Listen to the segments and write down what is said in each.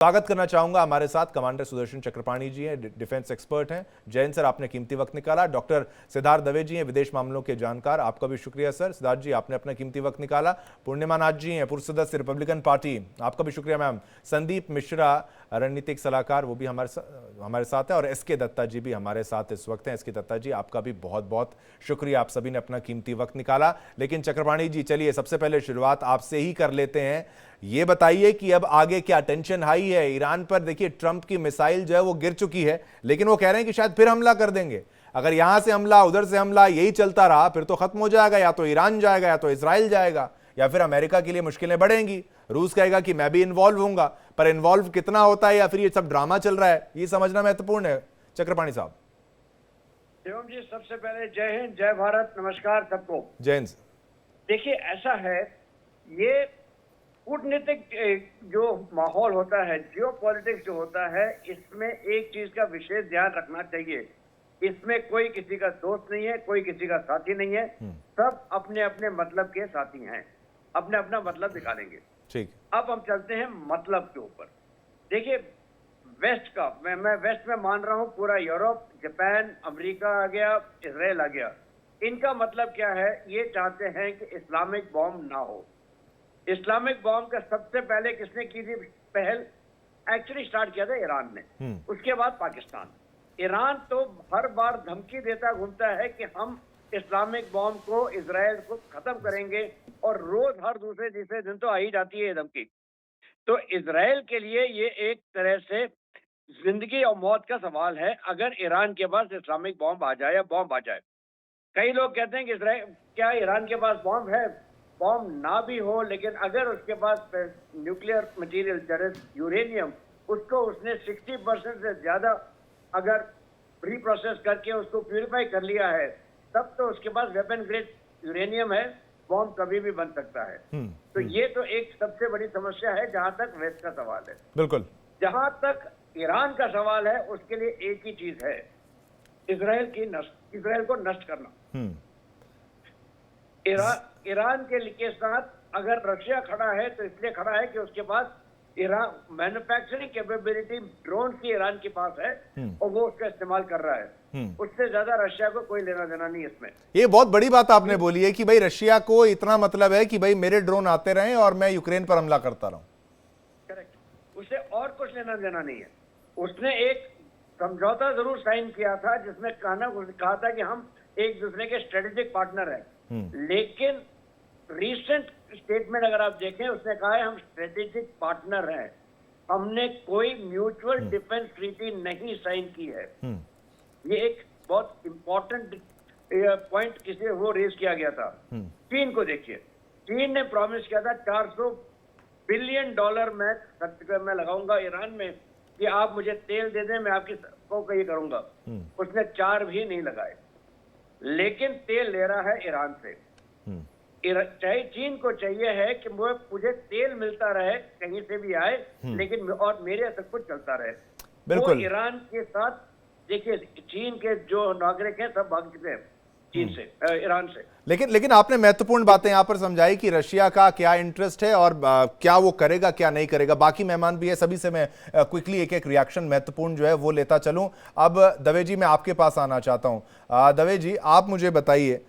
स्वागत करना चाहूंगा हमारे साथ कमांडर सुदर्शन चक्रपाणी जी हैं, डिफेंस एक्सपर्ट हैं। जैन सर, आपने कीमती वक्त निकाला। डॉक्टर सिद्धार्थ दवे जी हैं, विदेश मामलों के जानकार, आपका भी शुक्रिया सर। सिद्धार्थ जी, आपने अपना कीमती वक्त निकाला। पूर्णिमा नाथ जी हैं, पूर्व सदस्य रिपब्लिकन पार्टी, आपका भी शुक्रिया मैम। संदीप मिश्रा, रणनीतिक सलाहकार, वो भी हमारे साथ है। और एस के दत्ता जी भी हमारे साथ इस वक्त हैं। एस के दत्ता जी, आपका भी बहुत बहुत शुक्रिया, आप सभी ने अपना कीमती वक्त निकाला। लेकिन चक्रपाणी जी, चलिए सबसे पहले शुरुआत आपसे ही कर लेते हैं। ये बताइए कि अब आगे क्या टेंशन हाई है ईरान पर? देखिए, ट्रंप की मिसाइल जो है वो गिर चुकी है, लेकिन वो कह रहे हैं कि शायद फिर हमला कर देंगे। अगर यहां से हमला, उधर से हमला, यही चलता रहा फिर तो खत्म हो जाएगा। या तो ईरान जाएगा, या तो इसराइल जाएगा, या फिर अमेरिका के लिए मुश्किलें बढ़ेंगी। रूस कहेगा कि मैं भी इन्वॉल्व हूंगा, पर इन्वॉल्व कितना होता है या फिर ये सब ड्रामा चल रहा है, ये समझना महत्वपूर्ण है। चक्रपाणी साहब। शिवम जी, सबसे पहले जय हिंद, जय भारत, नमस्कार सबको। जय हिंद। देखिए, ऐसा है, ये कूटनीतिक जो माहौल होता है, जियोपॉलिटिक्स जो होता है, इसमें एक चीज का विशेष ध्यान रखना चाहिए। इसमें कोई किसी का दोस्त नहीं है, कोई किसी का साथी नहीं है। सब अपने अपने मतलब के साथी हैं, अपने अपना मतलब निकालेंगे। ठीक। अब हम चलते हैं मतलब के ऊपर। देखिए, वेस्ट का, मैं वेस्ट में मान रहा हूं पूरा यूरोप, जापान, अमेरिका आ गया, इसराइल आ गया। इनका मतलब क्या है? ये चाहते हैं कि इस्लामिक बॉम्ब ना हो। इस्लामिक बॉम्ब का सबसे पहले किसने की थी पहल? एक्चुअली स्टार्ट किया था ईरान ने, उसके बाद पाकिस्तान। ईरान तो हर बार धमकी देता घूमता है कि हम इस्लामिक बॉम्ब को, इजराइल को खत्म करेंगे, और रोज हर दूसरे तीसरे दिन तो आ ही जाती है ये धमकी। तो इजराइल के लिए ये एक तरह से जिंदगी और मौत का सवाल है, अगर ईरान के पास इस्लामिक बॉम्ब आ जाए या बॉम्ब आ जाए। कई लोग कहते हैं कि इजराइल, क्या ईरान के पास बॉम्ब है? बॉम्ब ना भी हो, लेकिन अगर उसके पास न्यूक्लियर मटेरियल, यूरेनियम, उसको उसने 60% से ज्यादा अगर प्री प्रोसेस करके उसको प्यूरिफाई कर लिया है, तब तो उसके पास वेपन ग्रेड यूरेनियम है, बॉम्ब कभी भी बन सकता है। तो ये तो एक सबसे बड़ी समस्या है जहां तक वेस्ट का सवाल है। बिल्कुल। जहां तक ईरान का सवाल है, उसके लिए एक ही चीज है, इजराइल को नष्ट करना। ईरान के साथ अगर रशिया खड़ा है तो इसलिए खड़ा है कि उसके पास ईरान मैन्युफैक्चरिंग कैपेबिलिटी ड्रोन की ईरान के पास है, और वो उसका इस्तेमाल कर रहा है। उससे ज्यादा रशिया को कोई लेना देना नहीं इसमें। ये बहुत बड़ी बात आपने बोली है कि भाई रशिया को इतना मतलब है कि भाई मेरे ड्रोन आते रहें और मैं यूक्रेन पर हमला करता रहूं। करेक्ट, उसे और कुछ लेना देना नहीं है। उसने एक समझौता जरूर साइन किया था जिसमें कहा था कि हम एक दूसरे के स्ट्रेटेजिक पार्टनर हैं, लेकिन रीसेंट स्टेटमेंट अगर आप देखें, उसने कहा है हम स्ट्रेटेजिक पार्टनर हैं, हमने कोई म्यूचुअल डिफेंस ट्रीटी नहीं साइन की है। ये एक बहुत इंपॉर्टेंट पॉइंट किसी वो रेज किया गया था। चीन को देखिए, चीन ने प्रॉमिस किया था $400 बिलियन मैं लगाऊंगा ईरान में कि आप मुझे तेल दे दें, मैं आपकी को ये करूंगा। उसने 4 भी नहीं लगाए, लेकिन तेल ले रहा है ईरान से। चाहे चीन को चाहिए है कि मुझे तेल मिलता रहे, कहीं से भी आए, लेकिन और मेरे सब कुछ चलता रहे। बिल्कुल। वो ईरान के साथ, देखिए, चीन के जो नागरिक हैं सब भाग चुके हैं चीन से, ईरान से। लेकिन आपने महत्वपूर्ण बातें यहां पर समझाई कि रशिया का क्या इंटरेस्ट है और क्या वो करेगा क्या नहीं करेगा। बाकी मेहमान भी है, सभी से मैं क्विकली एक एक रिएक्शन महत्वपूर्ण जो है वो लेता चलूं। अब दवे जी, मैं आपके पास आना चाहता हूं। दवे जी, आप मुझे बताइए,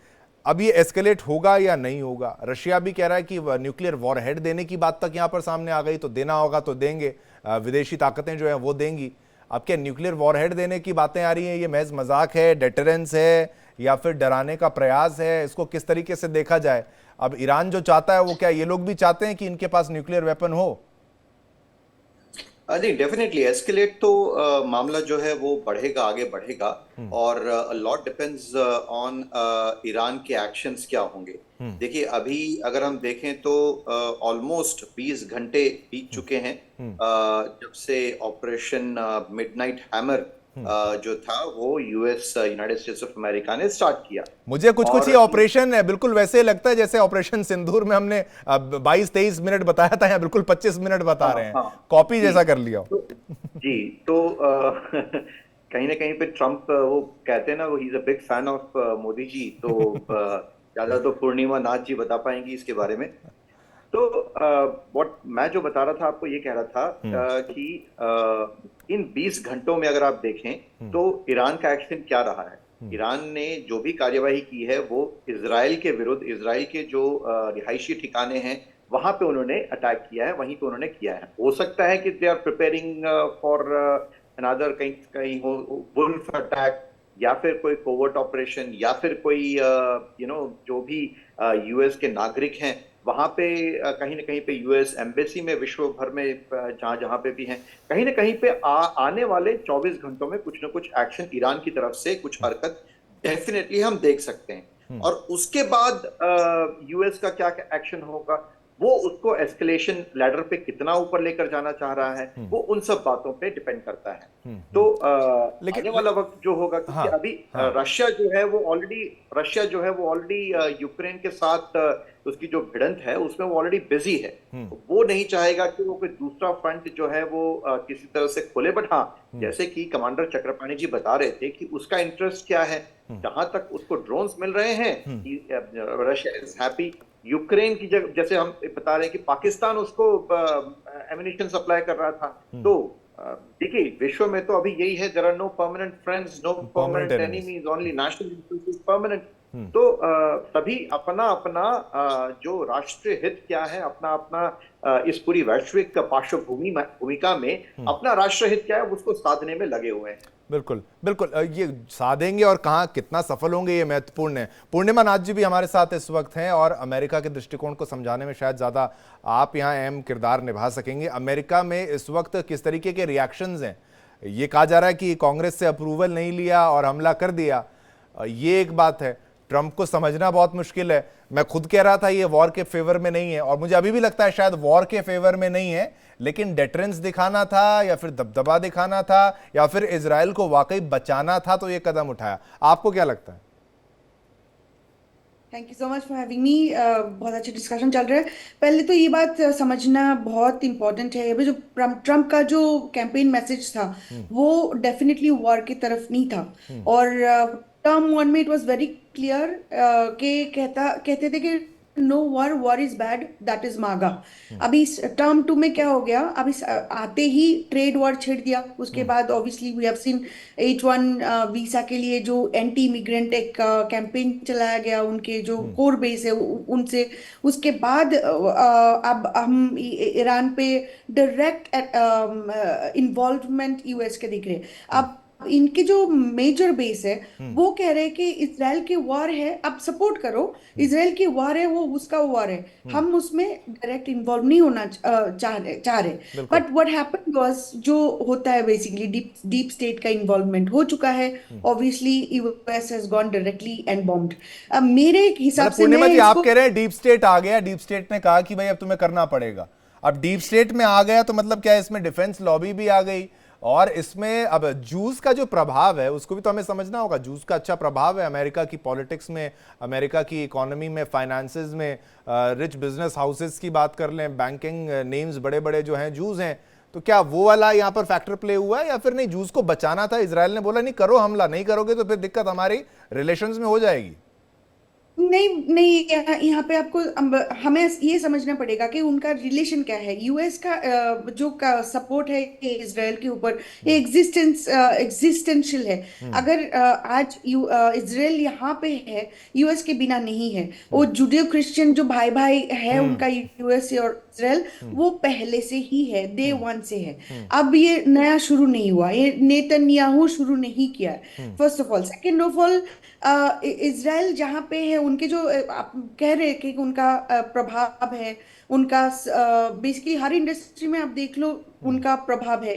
अब ये एस्केलेट होगा या नहीं होगा? रशिया भी कह रहा है कि न्यूक्लियर वॉरहेड देने की बात तक यहां पर सामने आ गई, तो देना होगा तो देंगे, विदेशी ताकतें जो है वो देंगी। अब क्या न्यूक्लियर वॉरहेड देने की बातें आ रही हैं? ये महज मजाक है, डेटरेंस है, या फिर डराने का प्रयास है? इसको किस तरीके से देखा जाए? अब ईरान जो चाहता है, वो क्या ये लोग भी चाहते हैं कि इनके पास न्यूक्लियर वेपन हो? नहीं, डेफिनेटली एस्केलेट तो मामला जो है वो बढ़ेगा, आगे बढ़ेगा। और लॉट डिपेंड्स ऑन ईरान के एक्शंस क्या होंगे। देखिए, अभी अगर हम देखें तो ऑलमोस्ट 20 घंटे बीत चुके हैं जब से ऑपरेशन मिडनाइट हैमर जो था वो यूनाइटेड स्टेट्स ऑफ अमेरिका ने स्टार्ट किया। मुझे कुछ ये ऑपरेशन है बिल्कुल वैसे लगता है जैसे ऑपरेशन सिंदूर में हमने 22-23 मिनट बताया था, यहाँ बिल्कुल 25 मिनट बता रहे हैं। कॉपी जैसा कर लिया। जी, तो कहीं ना कहीं पे ट्रम्प, वो कहते हैं ना, वो ही is a big fan of Modi ji, तो ज्यादा तो पूर्णिमा नाथ जी बता पाएंगी इसके बारे में। तो व्हाट मैं जो बता रहा था आपको, ये कह रहा था कि इन 20 घंटों में अगर आप देखें तो ईरान का एक्शन क्या रहा है। ईरान ने जो भी कार्यवाही की है वो इजराइल के विरुद्ध, इजराइल के जो रिहायशी ठिकाने हैं वहां पे उन्होंने अटैक किया है, वहीं पे उन्होंने किया है। हो सकता है कि they are preparing for another कहीं कहीं हो वुल्फ अटैक, या फिर कोई कोवर्ट ऑपरेशन, या फिर कोई जो भी यूएस के नागरिक हैं वहां पे कहीं ना कहीं पे यूएस एम्बेसी में विश्व भर में जहां जहां पे भी हैं, कहीं ना कहीं पे आने वाले 24 घंटों में कुछ ना कुछ एक्शन ईरान की तरफ से, कुछ हरकत डेफिनेटली हम देख सकते हैं। और उसके बाद यूएस का क्या एक्शन होगा, वो उसको एस्केलेशन लैडर पे कितना ऊपर लेकर जाना चाह रहा है, वो उन सब बातों पे डिपेंड करता है। तो आने वाला वक्त जो होगा, क्योंकि अभी रशिया जो है वो ऑलरेडी यूक्रेन के साथ उसकी जो भिड़ंत है उसमें वो ऑलरेडी बिजी है। वो नहीं चाहेगा कि वो कोई दूसरा फ्रंट जो है वो किसी तरह से खोले। बट हाँ, जैसे कि कमांडर चक्रपाणी जी बता रहे थे कि उसका इंटरेस्ट क्या है, जहां तक उसको ड्रोन्स मिल रहे हैं रशिया इज हैप्पी। यूक्रेन की जैसे हम बता रहे हैं कि पाकिस्तान उसको एमिनिशन सप्लाई कर रहा था। तो देखिए, विश्व में तो अभी यही है, there are no permanent friends, no permanent enemies, only national interest is permanent. तो सभी अपना अपना जो राष्ट्रीय हित क्या है, अपना अपना इस पूरी वैश्विक भूमिका में अपना राष्ट्रीय हित क्या है उसको साधने में लगे हुए हैं। बिल्कुल बिल्कुल, ये साधेंगे और कहाँ कितना सफल होंगे ये महत्वपूर्ण है। पूर्णिमा नाथ जी भी हमारे साथ इस वक्त हैं और अमेरिका के दृष्टिकोण को समझाने में शायद ज़्यादा आप यहाँ अहम किरदार निभा सकेंगे। अमेरिका में इस वक्त किस तरीके के रिएक्शंस हैं? ये कहा जा रहा है कि कांग्रेस से अप्रूवल नहीं लिया और हमला कर दिया, ये एक बात है। ट्रंप को समझना बहुत मुश्किल है। मैं खुद कह रहा था ये वॉर के फेवर में नहीं है, और मुझे अभी भी लगता है शायद वॉर के फेवर में नहीं है, लेकिन डेटरेंस दिखाना था या फिर दबदबा दिखाना था या फिर इजराइल को वाकई बचाना था, तो ये कदम उठाया। आपको क्या लगता है? Thank you so much for having me. बहुत अच्छा डिस्कशन चल रहा है। पहले तो ये बात समझना बहुत इंपॉर्टेंट है, अभी जो ट्रम्प का जो कैंपेन मैसेज था वो डेफिनेटली वॉर की तरफ नहीं था। और टर्म वन में इट वाज वेरी क्लियर कि कहते थे कि no war, war is bad, that is MAGA. अभी टर्म टू में क्या हो गया, अभी आते ही ट्रेड वॉर छेड़ दिया। उसके बाद obviously we have seen H1 visa के लिए जो एंटी इमिग्रेंट एक कैंपेन चलाया गया, उनके जो कोर बेस है उनसे। उसके बाद अब हम ईरान पे डायरेक्ट इन्वॉल्वमेंट यूएस के दिख रहे। अब इनके जो मेजर बेस है वो कह रहे हैं कि इजराइल की वॉर है, अब सपोर्ट करो, इजराइल की वॉर है, वो उसका वॉर है, हम उसमें डायरेक्ट इन्वॉल्व नहीं होना चाह रहे। बट व्हाट हैपेंड वाज, जो होता है बेसिकली डीप स्टेट का इन्वॉल्वमेंट हो चुका है। Obviously US has gone directly and bombed. अब मेरे हिसाब से पूर्णिमा जी, आप कह रहे हैं डीप स्टेट आ गया, डीप स्टेट ने कहा कि भाई अब तुम्हें करना पड़ेगा। अब डीप स्टेट में आ गया तो मतलब क्या है, इसमें डिफेंस लॉबी भी आ गई, और इसमें अब जूस का जो प्रभाव है उसको भी तो हमें समझना होगा। जूस का अच्छा प्रभाव है अमेरिका की पॉलिटिक्स में, अमेरिका की इकोनॉमी में, फाइनेंसेस में। रिच बिजनेस हाउसेस की बात कर लें, बैंकिंग नेम्स बड़े बड़े जो हैं जूस हैं, तो क्या वो वाला यहाँ पर फैक्टर प्ले हुआ है या फिर नहीं? जूस को बचाना था, इजराइल ने बोला नहीं करो हमला, नहीं करोगे तो फिर दिक्कत हमारी रिलेशंस में हो जाएगी। नहीं, यहाँ पे आपको हमें ये समझना पड़ेगा कि उनका रिलेशन क्या है। यूएस का जो का सपोर्ट है इजराइल के ऊपर, ये एग्जिस्टेंशियल है। अगर आज इजराइल यहाँ पे है, यूएस के बिना नहीं है। वो जुडियो क्रिश्चियन जो भाई भाई है उनका, यूएस और इजराइल, वो पहले से ही है, डे वन से है। अब ये नया शुरू नहीं हुआ, ये नेतन्याहू शुरू नहीं किया है, first of all. Second of all, Israel जहाँ पे है, उनके जो आप कह रहे हैं कि उनका प्रभाव है, उनका बेसिकली हर इंडस्ट्री में आप देख लो उनका प्रभाव है।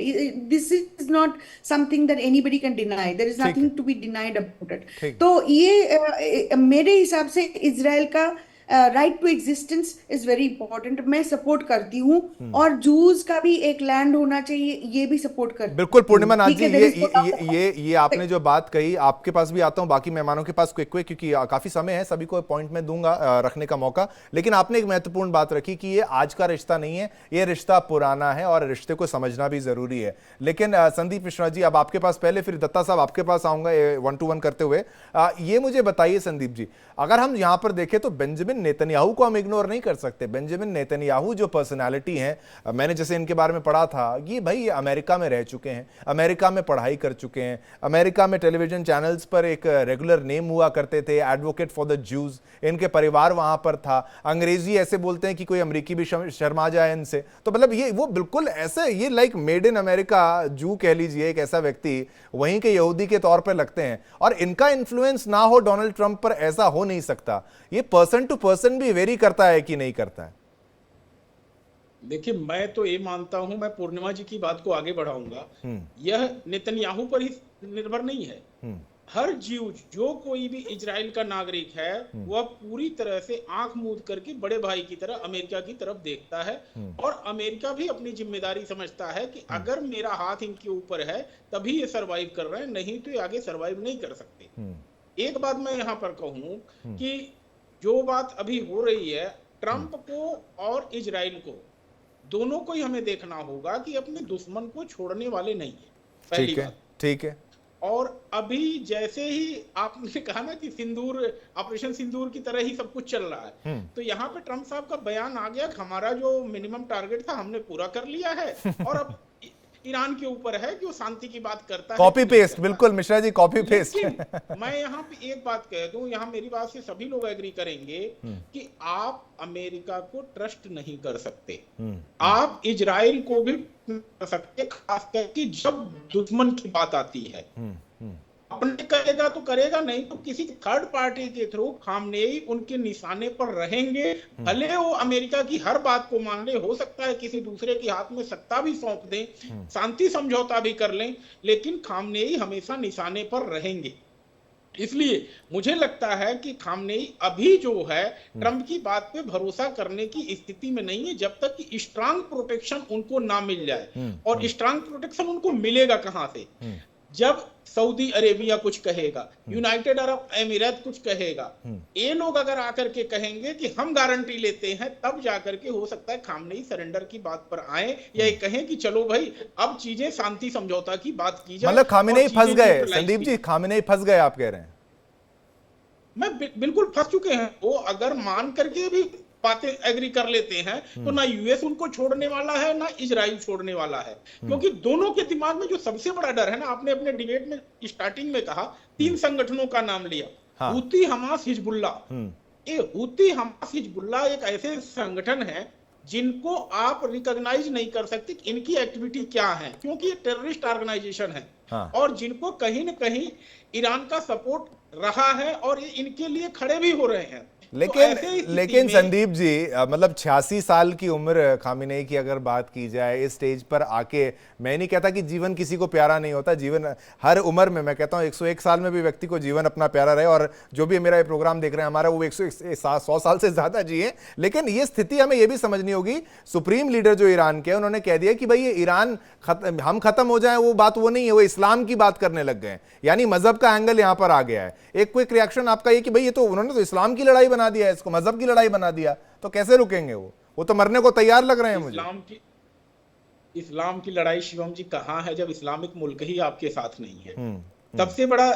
This is not something that anybody can deny, there is nothing to be denied about it. तो ये मेरे हिसाब से इजराइल का right to existence is very important, मैं सपोर्ट करती हूँ। और जूस का भी एक लैंड होना चाहिए, ये भी सपोर्ट करती हूँ। बिल्कुल पूर्णिमा नाथ जी, ये आपने जो बात कही, आपके पास भी आता हूँ, बाकी मेहमानों के पास क्विक क्योंकि काफी समय है, सभी को पॉइंट में दूंगा रखने का मौका। लेकिन आपने एक महत्वपूर्ण बात रखी कि ये आज का रिश्ता नहीं है, ये रिश्ता पुराना है और रिश्ते को समझना भी जरूरी है। लेकिन संदीप मिश्रा जी, अब आपके पास पहले, फिर दत्ता साहब आपके पास आऊंगा 1 to 1 करते हुए। ये मुझे बताइए संदीप जी, अगर हम यहाँ पर देखें तो बेंजामिन बेंजामिन नेतन्याहू को हम इग्नोर नहीं कर सकते। बेंजामिन नेतन्याहू जो पर्सनालिटी हैं, मैंने जैसे इनके बारे में पढ़ा था, ये भाई अमेरिका में रह चुके हैं, अमेरिका में पढ़ाई कर चुके हैं, अमेरिका में टेलीविजन चैनल्स पर एक रेगुलर नेम हुआ करते थे, एडवोकेट फॉर द ज्यूज। इनके परिवार वहां पर था, अंग्रेजी ऐसे बोलते हैं कि कोई अमेरिकी भी शर्मा जाए इनसे। तो मतलब ये वो बिल्कुल ऐसे, ये लाइक मेड इन अमेरिका जू कह लीजिए, एक ऐसा व्यक्ति वहीं के यहूदी के तौर पर लगते हैं। और इनका इन्फ्लुएंस ना हो डोनाल्ड ट्रंप पर, ऐसा हो नहीं सकता। ये पर्सन टू पर्सन भी वेरी करता है कि नहीं करता है? देखिए, मैं तो ये मानता हूं, मैं पूर्णिमा जी की बात को आगे बढ़ाऊंगा, यह नेतन्याहू पर ही निर्भर नहीं है। हर जीव, जो कोई भी इजराइल का नागरिक है, वह पूरी तरह से आंख मूंद करके बड़े भाई की तरह अमेरिका की तरफ देखता है। और अमेरिका भी अपनी जिम्मेदारी समझता है कि अगर मेरा हाथ इनके ऊपर है तभी ये सरवाइव कर रहे हैं, नहीं तो ये आगे सरवाइव नहीं कर सकते। एक बात मैं यहाँ पर कहूँ कि जो बात अभी हो रही है, ट्रंप को और इजराइल को, दोनों को ही हमें देखना होगा कि अपने दुश्मन को छोड़ने वाले नहीं है, पहली बात। ठीक है। और अभी जैसे ही आपने कहा ना कि सिंदूर, ऑपरेशन सिंदूर की तरह ही सब कुछ चल रहा है, तो यहाँ पे ट्रंप साहब का बयान आ गया कि हमारा जो मिनिमम टारगेट था हमने पूरा कर लिया है, और अब ईरान के ऊपर है कि वो शांति की बात करता है। कॉपी पेस्ट, बिल्कुल मिश्रा जी, कॉपी पेस्ट। मैं यहाँ पे एक बात कह दूं, यहाँ मेरी बात से सभी लोग एग्री करेंगे कि आप अमेरिका को ट्रस्ट नहीं कर सकते, आप इजराइल को भी कर सकते, खास करके जब दुश्मन की बात आती है। अपने करेगा तो करेगा, नहीं तो किसी थर्ड पार्टी के थ्रू खामनेई उनके निशाने पर रहेंगे। भले वो अमेरिका की हर बात को मान ले, हो सकता है किसी दूसरे के हाथ में सत्ता भी सौंप दें, शांति समझौता भी कर लें, लेकिन खामनेई हमेशा निशाने पर रहेंगे। इसलिए मुझे लगता है कि खामनेई अभी जो है ट्रंप की बात पे भरोसा करने की स्थिति में नहीं है, जब तक कि स्ट्रांग प्रोटेक्शन उनको ना मिल जाए। और स्ट्रांग प्रोटेक्शन उनको मिलेगा कहां से? जब सऊदी अरेबिया कुछ कहेगा, यूनाइटेड अरब अमीरात कुछ कहेगा, ये लोग अगर आकर के कहेंगे कि हम गारंटी लेते हैं, तब जाकर के हो सकता है खामनेई सरेंडर की बात पर आए, या ये कहें कि चलो भाई अब चीजें शांति समझौता की बात की जाए। मतलब खामनेई फंस गए, संदीप जी, खामनेई फंस गए आप कह रहे हैं? मैं बिल्कुल फंस चुके हैं। वो अगर मान करके भी बातें एग्री कर लेते हैं तो ना यूएस उनको छोड़ने वाला है, ना इजराइल छोड़ने वाला है, क्योंकि दोनों के दिमाग में जो सबसे बड़ा डर है ना, आपने अपने डिबेट में स्टार्टिंग में कहा, 3 संगठनों का नाम लिया, हूती, हमास, हिजबुल्ला। ये हूती, हमास, हिजबुल्ला एक ऐसे संगठन है जिनको आप रिकॉग्नाइज नहीं कर सकते इनकी एक्टिविटी क्या है, क्योंकि ये टेररिस्ट ऑर्गेनाइजेशन है। और जिनको कहीं ना कहीं ईरान का सपोर्ट रहा है, और ये इनके लिए खड़े भी हो रहे हैं। लेकिन संदीप जी, मतलब 86 साल की उम्र खामेनेई की अगर बात की जाए, इस स्टेज पर आके, मैं नहीं कहता कि जीवन किसी को प्यारा नहीं होता, जीवन हर उम्र में, मैं कहता हूँ 101 साल में भी व्यक्ति को जीवन अपना प्यारा रहे, और जो भी मेरा ये प्रोग्राम देख रहे हैं हमारा, वो 100 साल से ज्यादा जिए। लेकिन ये स्थिति हमें ये भी समझनी होगी, सुप्रीम लीडर जो ईरान के, उन्होंने कह दिया कि भाई ये ईरान हम खत्म हो जाए, वो बात वो नहीं है, वो इस्लाम की बात करने लग गए, यानी मजहब का एंगल यहां पर आ गया है। एक क्विक रिएक्शन आपका ये कि भाई ये तो उन्होंने तो इस्लाम की लड़ाई बना दिया है, इसको मजहब की लड़ाई बना दिया, तो कैसे रुकेंगे? वो तो मरने को तैयार लग रहे हैं मुझे। इस्लाम की लड़ाई शिवम जी कहां है, जब इस्लामिक मुल्क ही आपके साथ नहीं है। सबसे बड़ा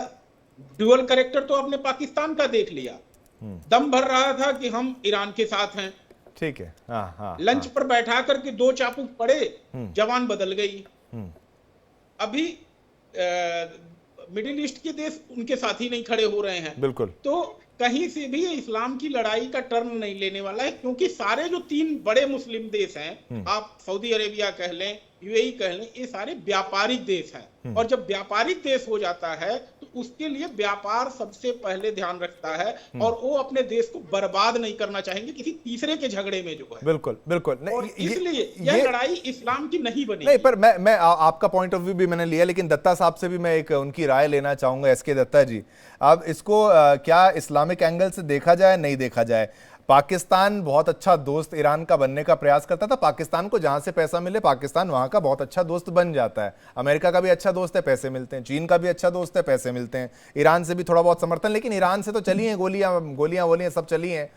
ड्यूअल कैरेक्टर तो आपने पाकिस्तान का देख लिया, दम भर रहा था कि हम ईरान के साथ हैं, ठीक है, लंच पर बैठा करके 2 चापू पड़े, जवान बदल गई। अभी मिडिल ईस्ट के देश उनके साथ ही नहीं खड़े हो रहे हैं। बिल्कुल। तो कहीं से भी इस्लाम की लड़ाई का टर्न नहीं लेने वाला है, क्योंकि सारे जो 3 बड़े मुस्लिम देश हैं, आप सऊदी अरेबिया कह लें, यूएई कह लें, ये सारे व्यापारिक देश हैं। और जब व्यापारिक देश हो जाता है तो उसके लिए व्यापार सबसे पहले ध्यान रखता है, और वो अपने देश को बर्बाद नहीं करना चाहेंगे किसी तीसरे के झगड़े में जो है। बिल्कुल बिल्कुल। इसलिए यह लड़ाई इस्लाम की नहीं बनी। नहीं, पर मैं आपका पॉइंट ऑफ व्यू भी मैंने लिया, लेकिन दत्ता साहब से भी मैं एक उनकी राय लेना चाहूंगा। एसके दत्ता जी, अब इसको क्या इस्लामिक एंगल से देखा जाए, नहीं देखा जाए? पाकिस्तान बहुत अच्छा दोस्त ईरान का बनने का प्रयास करता था, पाकिस्तान को जहां से पैसा मिले पाकिस्तान वहां का बहुत अच्छा दोस्त बन जाता है। अमेरिका का भी अच्छा दोस्त है, पैसे मिलते हैं, चीन का भी अच्छा दोस्त है, पैसे मिलते हैं, ईरान से भी थोड़ा बहुत समर्थन, लेकिन ईरान से तो चली हैं गोलियां सब चली हैं,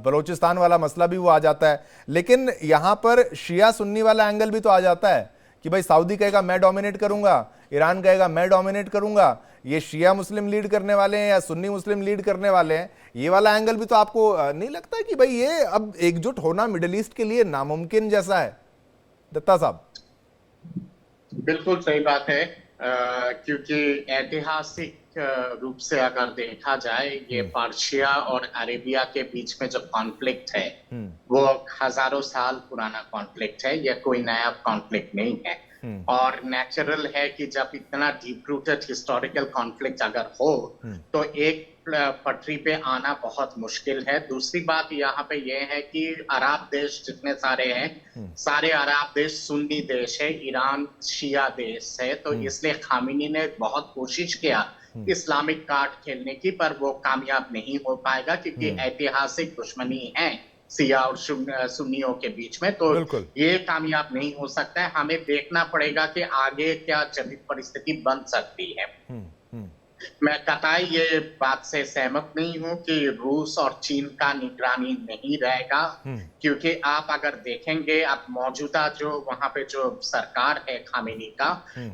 बलोचिस्तान वाला मसला भी वो आ जाता है। लेकिन यहां पर शिया सुन्नी वाला एंगल भी तो आ जाता है कि भाई सऊदी कहेगा मैं डोमिनेट करूंगा, ईरान कहेगा मैं डोमिनेट करूंगा, ये शिया मुस्लिम लीड करने वाले हैं या सुन्नी मुस्लिम लीड करने वाले हैं, ये वाला एंगल भी तो आपको नहीं लगता कि भाई ये अब एकजुट होना मिडिल ईस्ट के लिए नामुमकिन जैसा है? दत्ता साहब। बिल्कुल सही बात है, क्योंकि ऐतिहासिक रूप से अगर देखा जाए ये पर्शिया और अरेबिया के बीच में जो कॉन्फ्लिक्ट है वो हजारों साल पुराना कॉन्फ्लिक्ट है, ये कोई नया कॉन्फ्लिक्ट नहीं है। और नेचुरल है कि जब इतना डीप रूटेड हिस्टोरिकल कॉन्फ्लिक्ट अगर हो तो एक पटरी पे आना बहुत मुश्किल है। दूसरी बात यहाँ पे ये है कि अरब देश जितने सारे हैं, सारे अरब देश सुन्नी देश है, ईरान शिया देश है, तो इसलिए खामिनी ने बहुत कोशिश किया इस्लामिक कार्ड खेलने की, पर वो कामयाब नहीं हो पाएगा क्योंकि ऐतिहासिक दुश्मनी है शिया और सुन्नियों के बीच में, तो ये कामयाब नहीं हो सकता है। हमें देखना पड़ेगा कि आगे क्या जटिल परिस्थिति बन सकती है। मैं कतई ये बात से सहमत नहीं हूं कि रूस और चीन का निगरानी नहीं रहेगा, क्योंकि आप अगर देखेंगे अब मौजूदा जो वहां पे जो सरकार है खामेनी का,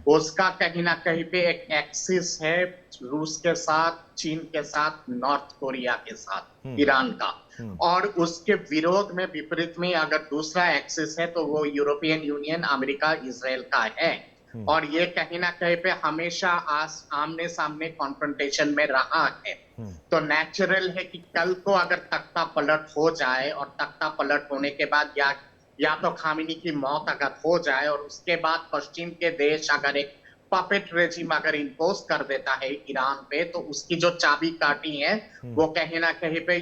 उसका कहीं ना कहीं पे एक एक्सिस है रूस के साथ, चीन के साथ, नॉर्थ कोरिया के साथ, ईरान का, और उसके विरोध में विपरीत में अगर दूसरा एक्सिस है तो वो यूरोपियन यूनियन, अमेरिका, इजराइल का है। और ये कहीं ना कहीं पे हमेशा आमने सामने कॉन्फ्रंटेशन में रहा है। तो नेचुरल है कि कल को अगर तख्ता पलट हो जाए, और तख्ता पलट होने के बाद या तो खामेनी की मौत अगर हो जाए और उसके बाद पश्चिम के देश अगर एक पपेट रेजिम अगर इम्पोज कर देता है ईरान पे, तो उसकी जो चाबी काटी है वो कहीं ना कहीं पे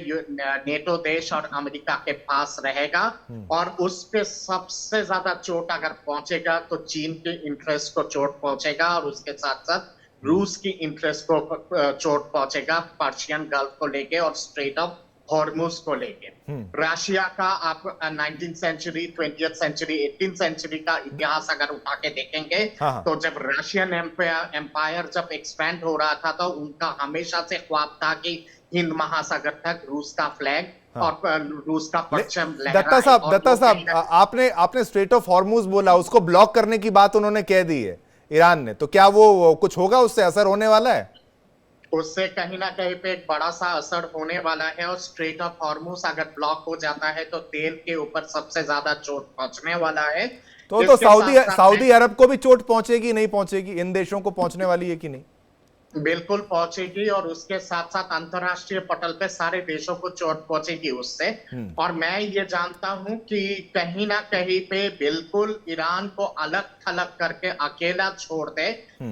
नेटो देश और अमेरिका के पास रहेगा, और उस पे सबसे ज्यादा चोट अगर पहुंचेगा तो चीन के इंटरेस्ट को चोट पहुंचेगा, और उसके साथ साथ रूस की इंटरेस्ट को चोट पहुंचेगा, पर्शियन गल्फ को लेके और स्ट्रेट ऑफ हॉर्मुज को लेके। रशिया का आप 19th century, 20th century, 18th century का इतिहास अगर उठा के देखेंगे तो जब रशियन एम्पायर जब एक्सपेंड हो रहा था तो उनका हमेशा से ख्वाब था कि हिंद महासागर तक रूस का फ्लैग और रूस का परचम लहराए। दत्ता साहब, आपने स्ट्रेट ऑफ हॉर्मुज बोला, उसको ब्लॉक करने की बात उन्होंने कह दी है ईरान ने, तो क्या वो कुछ होगा, उससे असर होने वाला है? उससे कहीं ना कहीं पे एक बड़ा सा असर होने वाला है, और स्ट्रेट ऑफ हॉर्मुज अगर ब्लॉक हो जाता है तो तेल के ऊपर सबसे ज्यादा चोट पहुंचने वाला है। तो सऊदी अरब को भी चोट पहुंचेगी, नहीं पहुंचेगी? इन देशों को पहुंचने वाली है कि नहीं? बिल्कुल पहुंचेगी, और उसके साथ साथ अंतरराष्ट्रीय पटल पे सारे देशों को चोट पहुंचेगी उससे। और मैं ये जानता हूं कि कहीं ना कहीं पे बिल्कुल ईरान को अलग थलग करके अकेला छोड़ दे,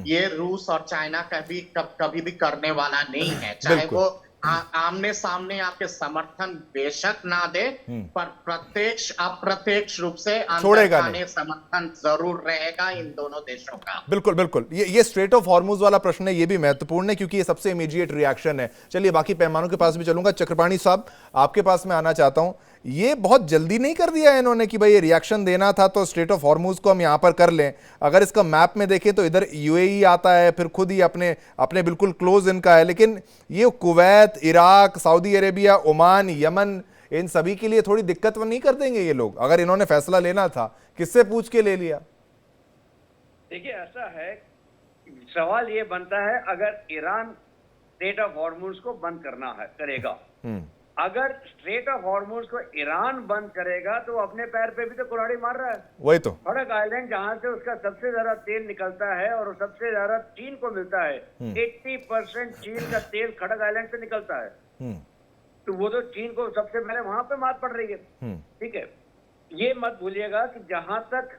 ये रूस और चाइना कभी भी करने वाला नहीं है। चाहे वो आमने सामने आपके समर्थन बेशक ना दे, पर प्रत्यक्ष अप्रत्यक्ष रूप से समर्थन जरूर रहेगा इन दोनों देशों का। बिल्कुल बिल्कुल, ये स्ट्रेट ऑफ हॉर्मुज वाला प्रश्न है, ये भी महत्वपूर्ण है क्योंकि ये सबसे इमीडिएट रिएक्शन है। चलिए बाकी पैमानों के पास भी चलूंगा। चक्रपाणी साहब, आपके पास मैं आना चाहता हूं, ये बहुत जल्दी नहीं कर दिया है इन्होंने कि भाई ये रिएक्शन देना था तो स्ट्रेट ऑफ हॉर्मुज को हम यहां पर कर लें? अगर इसका मैप में देखें तो इधर यूएई आता है, फिर खुद ही अपने बिल्कुल क्लोज इनका है, लेकिन ये Kuwait, Iraq, Saudi Arabia, Oman, Yemen, इन सभी के लिए थोड़ी दिक्कत नहीं कर देंगे ये लोग? अगर इन्होंने फैसला लेना था, किससे पूछ के ले लिया? देखिए ऐसा है, सवाल ये बनता है अगर ईरान स्ट्रेट ऑफ हॉर्मुज को बंद करेगा, अगर स्ट्रेट ऑफ हॉर्मुज को ईरान बंद करेगा तो अपने पैर पे भी तो कुल्हाड़ी मार रहा है। वही तो, खड़क आइलैंड जहां से उसका सबसे ज्यादा तेल निकलता है और सबसे ज्यादा चीन को मिलता है, 80% चीन का तेल खड़क आइलैंड से निकलता है, तो वो तो चीन को सबसे पहले वहां पे मात पड़ रही है। ठीक है, ये मत भूलिएगा कि जहां तक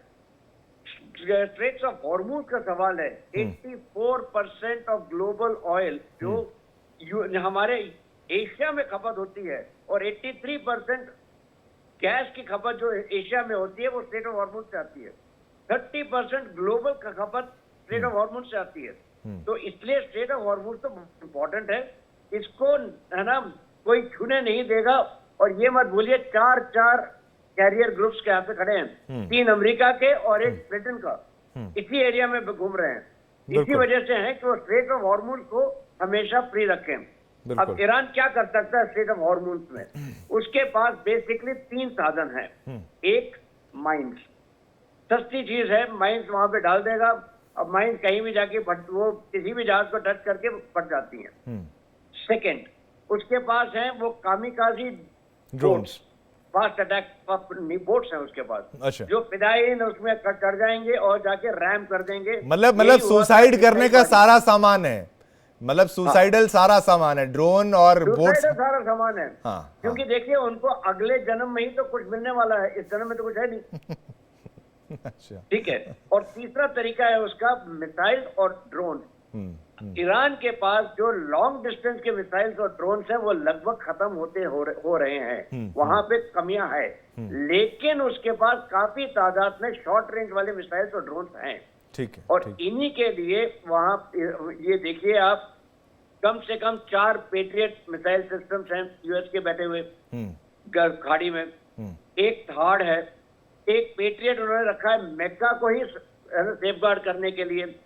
स्ट्रेट्स ऑफ हॉर्मुज का सवाल है, 84% ऑफ ग्लोबल ऑयल जो हमारे एशिया में खपत होती है, और 83% गैस की खपत जो एशिया में होती है वो स्ट्रेट ऑफ हॉर्मुज से आती है। 30% ग्लोबल का खपत स्ट्रेट ऑफ हॉर्मुज से आती है। तो इसलिए स्ट्रेट ऑफ हॉर्मुज तो इम्पोर्टेंट है, इसको है ना कोई छूने नहीं देगा। और ये मत भूलिए 4 कैरियर ग्रुप्स के यहाँ पे खड़े हैं, 3 अमेरिका के और 1 ब्रिटेन का, इसी एरिया में घूम रहे हैं। इसी वजह से है कि वो स्ट्रेट ऑफ हॉर्मुज को हमेशा फ्री रखें। अब ईरान क्या कर सकता है स्ट्रेट ऑफ हॉर्मुज में? उसके पास बेसिकली 3 साधन हैं। एक, माइंस, सस्ती चीज है, माइंस वहां पे डाल देगा, अब माइन कहीं भी जाके वो किसी भी जहाज को टच करके फट जाती हैं। सेकंड, उसके पास है वो kamikaze drones, fast attack boats हैं उसके पास। अच्छा, जो फिदायीन उसमें चढ़ जाएंगे और जाके रैम कर देंगे। मतलब यही हुआ था सुसाइड करने का पिछली सारा सामान है, मतलब सुसाइडल सारा सामान है, ड्रोन और बार। बोट्स। सुसाइड सारा सामान है। हाँ, क्योंकि देखिए उनको अगले जन्म में ही तो कुछ मिलने वाला है, इस जन्म में तो कुछ है नहीं। अच्छा, ठीक है। और तीसरा तरीका है उसका मिसाइल और ड्रोन। ईरान के पास जो लॉन्ग डिस्टेंस के मिसाइल्स और ड्रोन्स हैं वो लगभग खत्म हो रहे हैं, वहां पे कमियां है। लेकिन उसके पास काफी तादाद में शॉर्ट रेंज वाले मिसाइल्स और ड्रोन्स हैं। ठीक है। और इन्हीं के लिए वहां ये देखिए आप, कम से कम 4 पेट्रियट मिसाइल सिस्टम्स हैं यूएस के बैठे हुए खाड़ी में। एक थाड़ है, एक पेट्रियट उन्होंने रखा है मेक्का को ही सेफगार्ड करने के लिए।